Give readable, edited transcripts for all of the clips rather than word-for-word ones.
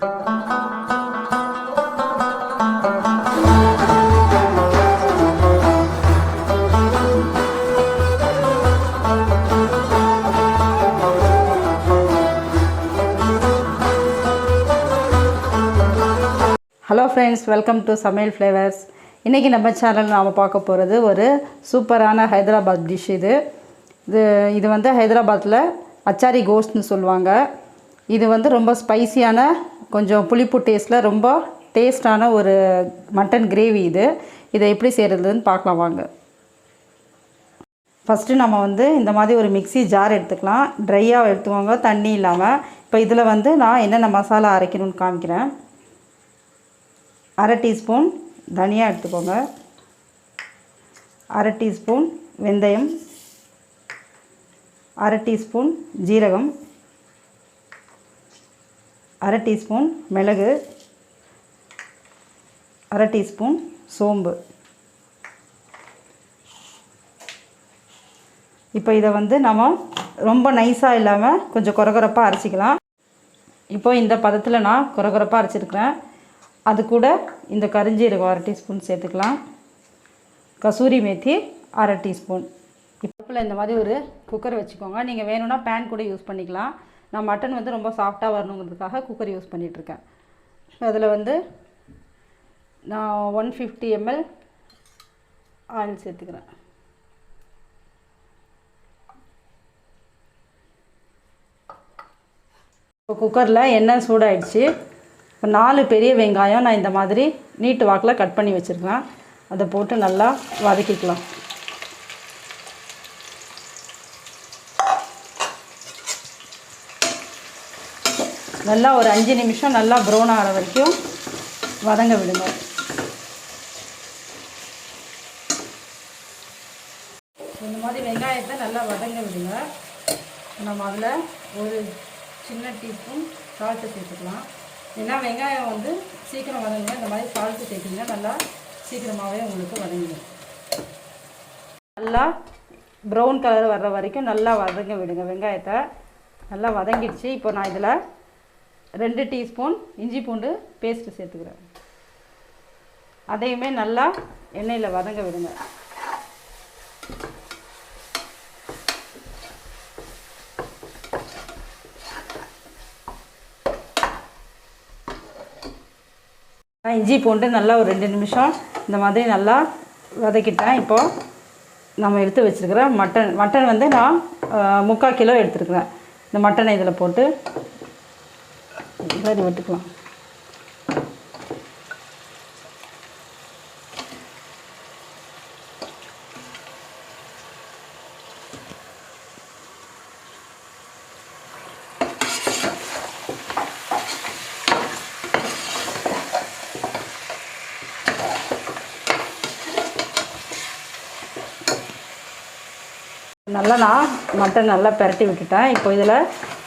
Hello friends, welcome to சமையல் flavours. இன்றைக்கி நம்ம சேனல் நாம் பார்க்க போகிறது ஒரு சூப்பரான ஹைதராபாத் டிஷ். இது வந்து ஹைதராபாத்தில் அச்சாரி கோஷ்த்னு சொல்லுவாங்க. இது வந்து ரொம்ப ஸ்பைசியான, கொஞ்சம் புளிப்பு டேஸ்ட்டில் ரொம்ப டேஸ்டான ஒரு மட்டன் கிரேவி. இதை எப்படி செய்கிறதுன்னு பார்க்கலாம் வாங்க. ஃபஸ்ட்டு நம்ம வந்து இந்த மாதிரி ஒரு மிக்ஸி ஜார் எடுத்துக்கலாம். ட்ரையாக எடுத்துக்கோங்க, தண்ணி இல்லாமல். இப்போ இதில் வந்து நான் என்னென்ன மசாலா அரைக்கணும்னு காமிக்கிறேன். அரை டீஸ்பூன் தனியா எடுத்துக்கோங்க, அரை டீஸ்பூன் வெந்தயம், அரை டீஸ்பூன் ஜீரகம், அரை டீஸ்பூன் மிளகு, அரை டீஸ்பூன் சோம்பு. இப்போ இதை வந்து நம்ம ரொம்ப நைஸாக இல்லாமல் கொஞ்சம் கொரகொரப்பாக அரைச்சிக்கலாம். இப்போ இந்த பதத்தில் நான் கொரகொரப்பாக அரைச்சிருக்கிறேன். அது கூட இந்த கரிஞ்சீரகம் அரை டீஸ்பூன் சேர்த்துக்கலாம், கசூரி மேத்தி அரை டீஸ்பூன். இப்போ இந்த மாதிரி ஒரு குக்கர் வச்சுக்கோங்க. நீங்கள் வேணும்னா பேன் கூட யூஸ் பண்ணிக்கலாம். நான் மட்டன் வந்து ரொம்ப சாஃப்டாக வரணுங்கிறதுக்காக குக்கர் யூஸ் பண்ணிகிட்ருக்கேன். அதில் வந்து நான் 150 ml ஆயில் சேர்த்துக்கிறேன். இப்போ குக்கரில் எண்ணெய் சூடாயிடுச்சு. இப்போ 4 பெரிய வெங்காயம் நான் இந்த மாதிரி நீட்டு வாக்கில் கட் பண்ணி வச்சுருக்கேன். அதை போட்டு நல்லா வதக்கிக்கலாம். நல்லா ஒரு 5 நிமிஷம் நல்லா ப்ரௌன் ஆகிற வரைக்கும் வதங்க விடுங்க. இந்த மாதிரி வெங்காயத்தை நல்லா வதங்க விடுங்க. நம்ம அதில் ஒரு சின்ன டீஸ்பூன் சால்ட்டு சேர்த்துக்கலாம். ஏன்னா வெங்காயம் வந்து சீக்கிரம் வதங்க, இந்த மாதிரி சால்ட்டு சேர்த்திங்கன்னா நல்லா சீக்கிரமாகவே உங்களுக்கு வதங்கிடும். நல்லா ப்ரௌன் கலர் வர்ற வரைக்கும் நல்லா வதங்க விடுங்க. வெங்காயத்தை நல்லா வதங்கிடுச்சு. இப்போ நான் இதில் 2 டீஸ்பூன் இஞ்சி பூண்டு பேஸ்ட்டு சேர்த்துக்கிறேன். அதையுமே நல்லா எண்ணெயில் வதங்க விடுங்க. இஞ்சி பூண்டு நல்லா ஒரு 2 நிமிஷம் இந்த மாதிரி நல்லா வதக்கிட்டேன். இப்போது நம்ம எடுத்து வச்சுருக்கிற மட்டன் வந்து நான் 3/4 கிலோ எடுத்துருக்குறேன். இந்த மட்டனை இதில் போட்டு கிளறி விட்டுக்கலாம். நல்லா நான் மட்டன் நல்லா பிரட்டி விட்டுட்டேன். இப்போ இதில்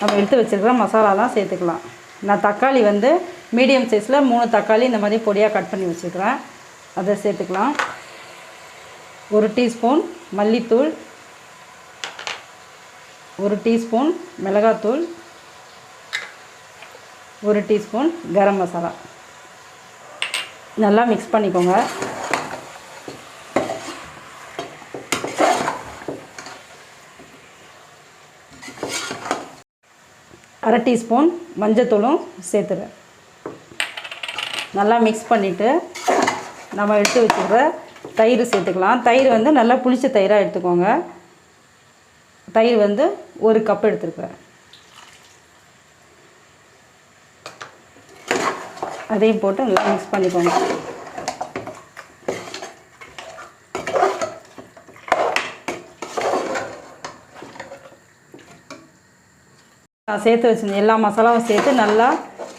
நம்ம எடுத்து வச்சுருக்கிற மசாலாலாம் சேர்த்துக்கலாம். நான் தக்காளி வந்து மீடியம் சைஸில் 3 தக்காளி இந்த மாதிரி பொடியாக கட் பண்ணி வச்சுருக்கிறேன். அதை சேர்த்துக்கலாம். 1 டீஸ்பூன் மல்லித்தூள், 1 டீஸ்பூன் மிளகாத்தூள், 1 டீஸ்பூன் கரம் மசாலா. நல்லா மிக்ஸ் பண்ணிக்கோங்க. அரை டீஸ்பூன் மஞ்சத்தூளும் சேர்த்துறேன். நல்லா மிக்ஸ் பண்ணிவிட்டு நம்ம எடுத்து வச்சுக்கிற தயிர் சேர்த்துக்கலாம். தயிர் வந்து நல்லா புளிச்ச தயிராக எடுத்துக்கோங்க. தயிர் வந்து 1 கப் எடுத்துருக்குறேன். அதையும் போட்டு நல்லா மிக்ஸ் பண்ணிக்கோங்க. நான் சேர்த்து வச்சுருந்தேன் எல்லா மசாலாவும் சேர்த்து நல்லா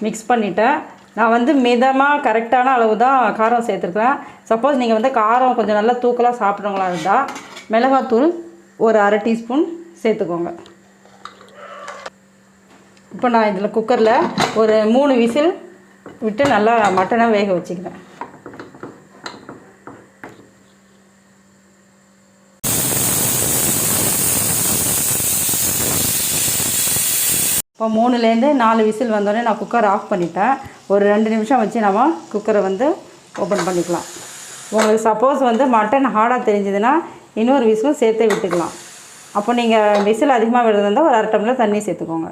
மிக்ஸ் பண்ணிவிட்டேன். நான் வந்து மிதமாக கரெக்டான அளவு தான் காரம் சேர்த்துருக்குறேன். சப்போஸ் நீங்கள் வந்து காரம் கொஞ்சம் நல்லா தூக்கலாக சாப்பிட்றவங்களா இருந்தால் மிளகாத்தூள் ஒரு அரை டீஸ்பூன் சேர்த்துக்கோங்க. இப்போ நான் இதில் குக்கரில் ஒரு 3 விசில் விட்டு நல்லா மட்டனை வேக வச்சுக்கிறேன். இப்போ 3லேருந்து 4 விசில் வந்தோடனே நான் குக்கர் ஆஃப் பண்ணிட்டேன். ஒரு 2 நிமிஷம் வச்சு நம்ம குக்கரை வந்து ஓப்பன் பண்ணிக்கலாம். உங்களுக்கு சப்போஸ் வந்து மட்டன் ஹார்டாக தெரிஞ்சதுன்னா இன்னொரு விசிலும் சேர்த்தே விட்டுக்கலாம். அப்போ நீங்கள் விசில் அதிகமாக விடுறதா இருந்தால் ஒரு 1/2 டம்ளர் தண்ணி சேர்த்துக்கோங்க.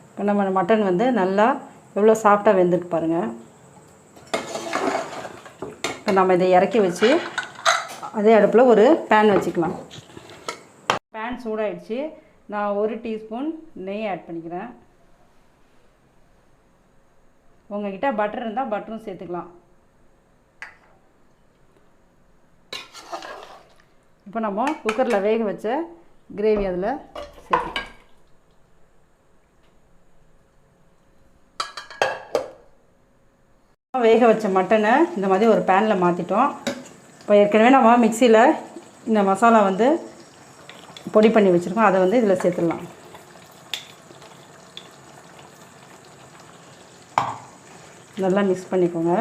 இப்போ நம்ம மட்டன் வந்து நல்லா எவ்வளோ சாஃப்டாக வெந்துட்டு பாருங்கள். இப்போ நம்ம இதை இறக்கி வச்சு அதே அடுப்பில் ஒரு பேன் வச்சுக்கலாம். பேன் சூடாயிடுச்சு. நான் 1 டீஸ்பூன் நெய் ஆட் பண்ணிக்கிறேன். உங்கள்கிட்ட பட்டர் இருந்தால் பட்டரும் சேர்த்துக்கலாம். இப்போ நம்ம குக்கரில் வேக வச்ச கிரேவி அதில் சேர்த்துக்கலாம். வேக வச்ச மட்டனை இந்த மாதிரி ஒரு பேனில் மாற்றிட்டோம். இப்போ ஏற்கனவே நம்ம மிக்சியில் இந்த மசாலா வந்து பொடி பண்ணி வச்சுருக்கோம். அதை வந்து இதில் சேர்த்துடலாம். நல்லா மிக்ஸ் பண்ணிக்கோங்க.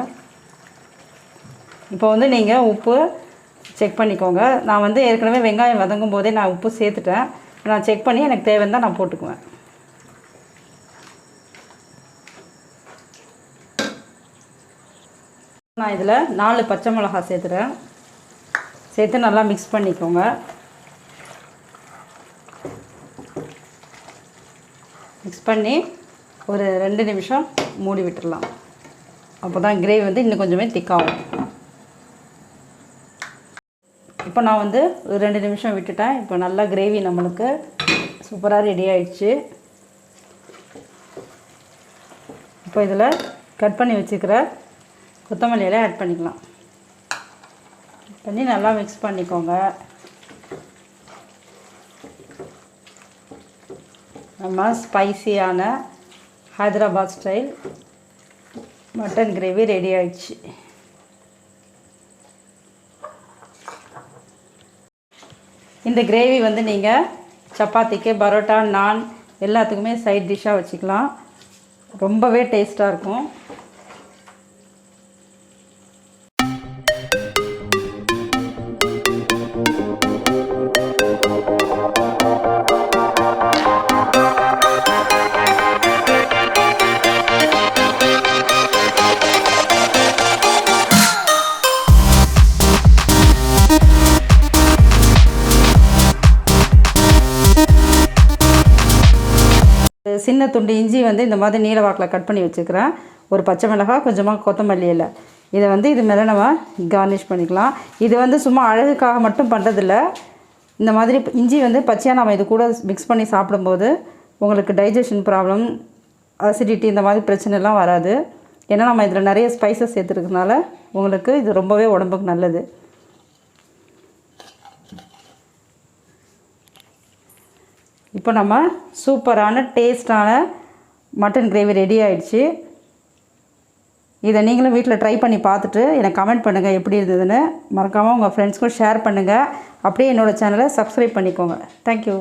இப்போ வந்து நீங்கள் உப்பு செக் பண்ணிக்கோங்க. நான் வந்து ஏற்கனவே வெங்காயம் வதங்கும் போதே நான் உப்பு சேர்த்துட்டேன். நான் செக் பண்ணி எனக்கு தேவைன்னு தான் நான் போட்டுக்குவேன். நான் இதில் 4 பச்சை மிளகாய் சேர்த்துறேன். சேர்த்து நல்லா மிக்ஸ் பண்ணிக்கோங்க. மிக்ஸ் பண்ணி ஒரு 2 நிமிஷம் மூடி விட்டுடலாம். அப்போ தான் கிரேவி வந்து இன்னும் கொஞ்சமே திக்காகும். இப்போ நான் வந்து ஒரு 2 நிமிஷம் விட்டுட்டேன். இப்போ நல்லா கிரேவி நம்மளுக்கு சூப்பராக ரெடி ஆயிடுச்சு. இப்போ இதில் கட் பண்ணி வச்சுக்கிற கொத்தமல்லி இலை ஆட் பண்ணிக்கலாம். பண்ணி நல்லா மிக்ஸ் பண்ணிக்கோங்க. நம்ம ஸ்பைசியான Hyderabad style mutton gravy ready ஆயிடுச்சு. இந்த கிரேவி வந்து நீங்கள் சப்பாத்திக்கு, பரோட்டா, நான் எல்லாத்துக்குமே சைட் டிஷ்ஷாக வச்சுக்கலாம். ரொம்பவே டேஸ்ட்டாக இருக்கும். சின்ன துண்டு இஞ்சி வந்து இந்த மாதிரி நீல வாக்கில் கட் பண்ணி வச்சுக்கிறேன். ஒரு பச்சை மிளகாய், கொஞ்சமாக கொத்தமல்லி இலை. இதை வந்து இது மேலே நம்ம கார்னிஷ் பண்ணிக்கலாம். இது வந்து சும்மா அழகுக்காக மட்டும் பண்ணுறதில்ல. இந்த மாதிரி இஞ்சி வந்து பச்சையாக நம்ம இது கூட மிக்ஸ் பண்ணி சாப்பிடும்போது உங்களுக்கு டைஜஷன் ப்ராப்ளம், அசிடிட்டி இந்த மாதிரி பிரச்சனைலாம் வராது. ஏன்னா நம்ம இதில் நிறைய ஸ்பைசஸ் சேர்த்துருக்கனால உங்களுக்கு இது ரொம்பவே உடம்புக்கு நல்லது. இப்போ நம்ம சூப்பரான டேஸ்டான மட்டன் கிரேவி ரெடி ஆயிடுச்சு. இதை நீங்களும் வீட்டில் ட்ரை பண்ணி பார்த்துட்டு எனக்கு கமெண்ட் பண்ணுங்கள் எப்படி இருந்ததுன்னு. மறக்காமல் உங்கள் ஃப்ரெண்ட்ஸ்க்கும் ஷேர் பண்ணுங்கள். அப்படியே என்னோடய சேனலை சப்ஸ்கிரைப் பண்ணிக்கோங்க. தேங்க்யூ.